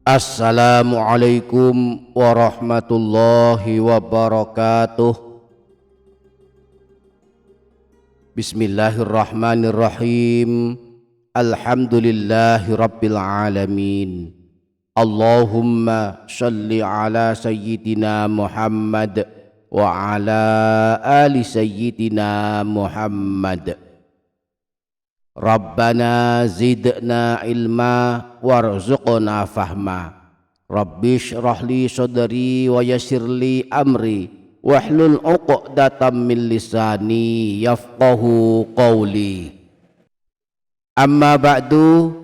Assalamualaikum warahmatullahi wabarakatuh. Bismillahirrahmanirrahim. Alhamdulillahi rabbil alamin. Allahumma shalli ala sayyidina Muhammad wa ala ali sayyidina Muhammad. Rabbana zidna ilma warzuqna fahma. Rabbi shrah li sadri wa yassir li amri wahlul 'uqdatam min lisani yafqahu qawli. Amma ba'du.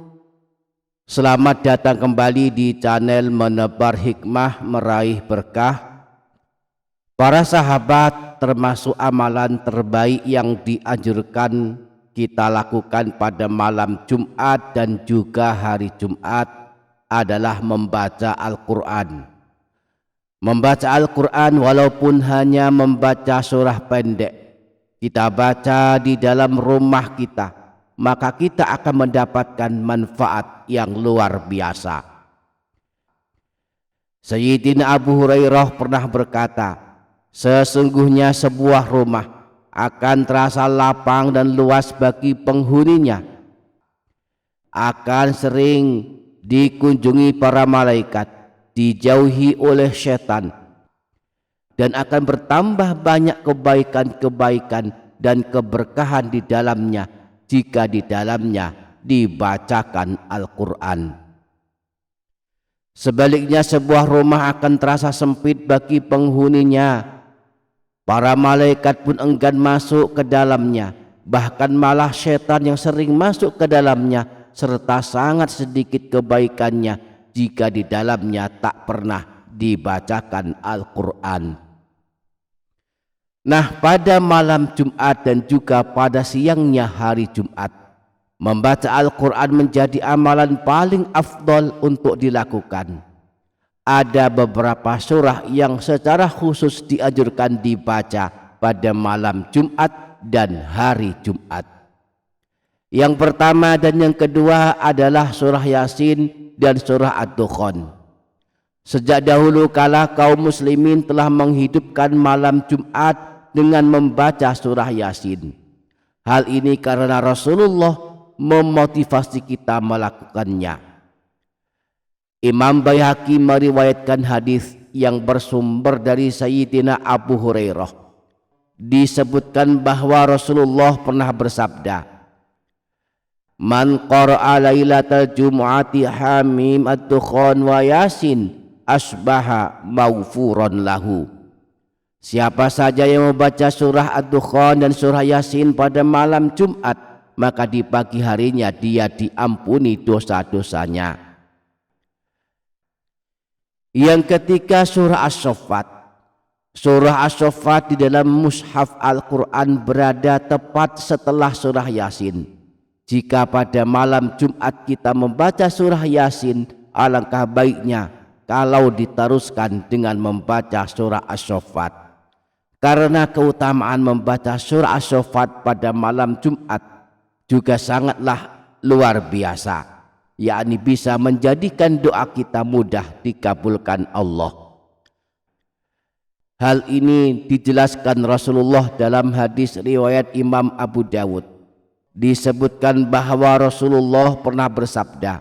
Selamat datang kembali di channel Menebar Hikmah Meraih Berkah. Para sahabat, termasuk amalan terbaik yang dianjurkan kita lakukan pada malam Jumat dan juga hari Jumat adalah membaca Al-Quran. Membaca Al-Quran walaupun hanya membaca surah pendek, kita baca di dalam rumah kita, maka kita akan mendapatkan manfaat yang luar biasa. Sayyidina Abu Hurairah pernah berkata, sesungguhnya sebuah rumah akan terasa lapang dan luas bagi penghuninya, akan sering dikunjungi para malaikat, dijauhi oleh setan, dan akan bertambah banyak kebaikan-kebaikan dan keberkahan di dalamnya jika di dalamnya dibacakan Al-Quran. Sebaliknya, sebuah rumah akan terasa sempit bagi penghuninya. Para malaikat pun enggan masuk ke dalamnya, bahkan malah setan yang sering masuk ke dalamnya, serta sangat sedikit kebaikannya jika di dalamnya tak pernah dibacakan Al-Quran. Nah, pada malam Jumat dan juga pada siangnya hari Jumat, membaca Al-Quran menjadi amalan paling afdol untuk dilakukan. Ada beberapa surah yang secara khusus dianjurkan dibaca pada malam Jumat dan hari Jumat. Yang pertama dan yang kedua adalah surah Yasin dan surah Ad-Dukhan. Sejak dahulu kala kaum muslimin telah menghidupkan malam Jumat dengan membaca surah Yasin. Hal ini karena Rasulullah memotivasi kita melakukannya. Imam Baihaqi meriwayatkan hadis yang bersumber dari Sayyidina Abu Hurairah. Disebutkan bahwa Rasulullah pernah bersabda, "Man qara'a lailatal jumu'ati hamim ad-dukhan wa yasin asbaha maghfuran lahu." Siapa saja yang membaca surah Ad-Dukhan dan surah Yasin pada malam Jumat, maka di pagi harinya dia diampuni dosa-dosanya. Yang ketiga, surah As-Saffat. Surah As-Saffat di dalam mushaf Al-Quran berada tepat setelah surah Yasin. Jika pada malam Jumat kita membaca surah Yasin, alangkah baiknya kalau diteruskan dengan membaca surah As-Saffat. Karena keutamaan membaca surah As-Saffat pada malam Jumat juga sangatlah luar biasa, yakni bisa menjadikan doa kita mudah dikabulkan Allah. Hal ini dijelaskan Rasulullah dalam hadis riwayat Imam Abu Dawud. Disebutkan bahwa Rasulullah pernah bersabda,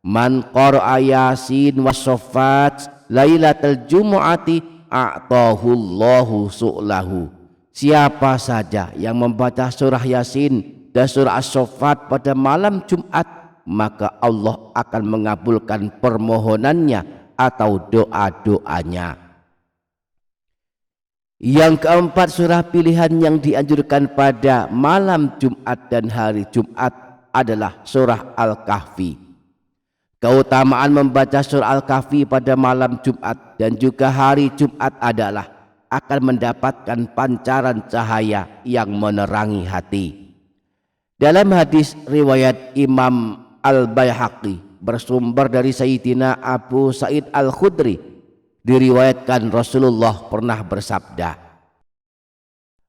"Man qara'a Yasin was Saffat lailatal jumu'ati a'tahullahu su'lahu." Siapa saja yang membaca surah Yasin dan surah As-Saffat pada malam Jumat, maka Allah akan mengabulkan permohonannya atau doa-doanya. Yang keempat, surah pilihan yang dianjurkan pada malam Jumat dan hari Jumat adalah surah Al-Kahfi. Keutamaan membaca surah Al-Kahfi pada malam Jumat dan juga hari Jumat adalah akan mendapatkan pancaran cahaya yang menerangi hati. Dalam hadis riwayat Imam Al-Baihaqi bersumber dari Sayyidina Abu Sa'id Al-Khudri, diriwayatkan Rasulullah pernah bersabda,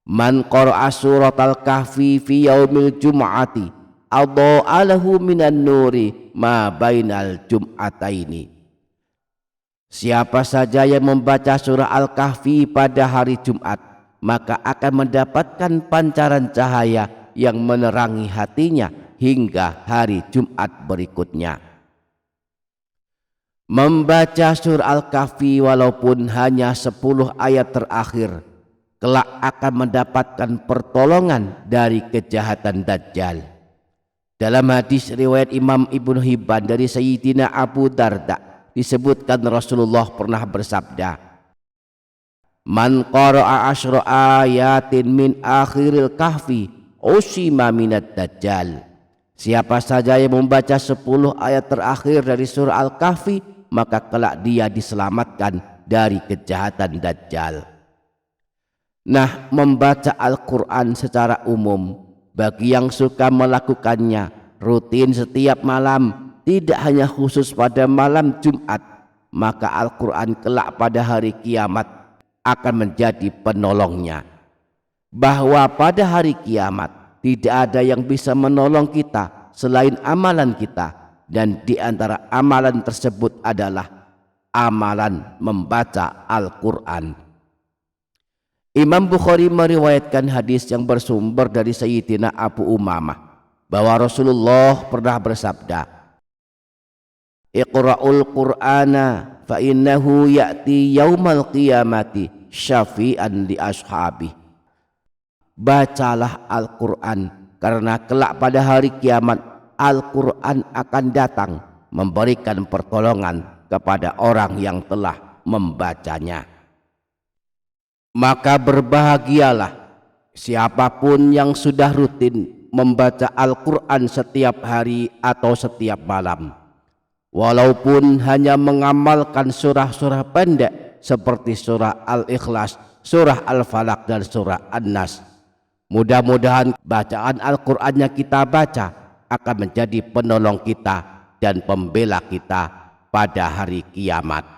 "Man qara'a suratal kahfi fi yaumil jum'ati adha'alahu minan nuri ma bainal jum'ataini. Siapa saja yang membaca surah Al-Kahfi pada hari Jumat, maka akan mendapatkan pancaran cahaya yang menerangi hatinya hingga hari Jumat berikutnya. Membaca surah Al-Kahfi walaupun hanya 10 ayat terakhir, kelak akan mendapatkan pertolongan dari kejahatan Dajjal. Dalam hadis riwayat Imam Ibnu Hibban dari Sayyidina Abu Darda disebutkan Rasulullah pernah bersabda, "Man qara'a asyra ayatin min akhiril kahfi usima minad dajjal." Siapa saja yang membaca 10 ayat terakhir dari surah Al-Kahfi, maka kelak dia diselamatkan dari kejahatan Dajjal. Nah, membaca Al-Quran secara umum bagi yang suka melakukannya rutin setiap malam, tidak hanya khusus pada malam Jumat, maka Al-Quran kelak pada hari kiamat akan menjadi penolongnya. Bahwa pada hari kiamat tidak ada yang bisa menolong kita selain amalan kita, dan di antara amalan tersebut adalah amalan membaca Al-Quran. Imam Bukhari meriwayatkan hadis yang bersumber dari Sayyidina Abu Umamah bahwa Rasulullah pernah bersabda, "Iqra'ul Qur'ana fa innahu ya'ti yaumal qiyamati syafi'an li ashabi." Bacalah Al-Quran, karena kelak pada hari kiamat Al-Quran akan datang memberikan pertolongan kepada orang yang telah membacanya. Maka berbahagialah siapapun yang sudah rutin membaca Al-Quran setiap hari atau setiap malam, walaupun hanya mengamalkan surah-surah pendek seperti surah Al-Ikhlas, surah Al-Falaq, dan surah An-Nas. Mudah-mudahan bacaan Al-Quran yang kita baca akan menjadi penolong kita dan pembela kita pada hari kiamat.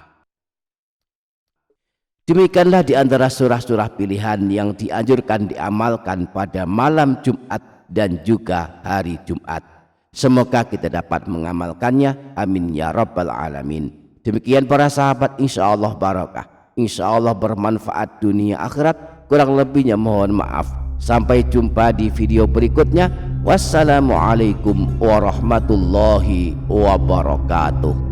Demikianlah di antara surah-surah pilihan yang dianjurkan diamalkan pada malam Jumat dan juga hari Jumat. Semoga kita dapat mengamalkannya. Amin ya rabbal alamin. Demikian para sahabat, insya Allah barakah, insya Allah bermanfaat dunia akhirat. Kurang lebihnya mohon maaf. Sampai jumpa di video berikutnya. Wassalamualaikum warahmatullahi wabarakatuh.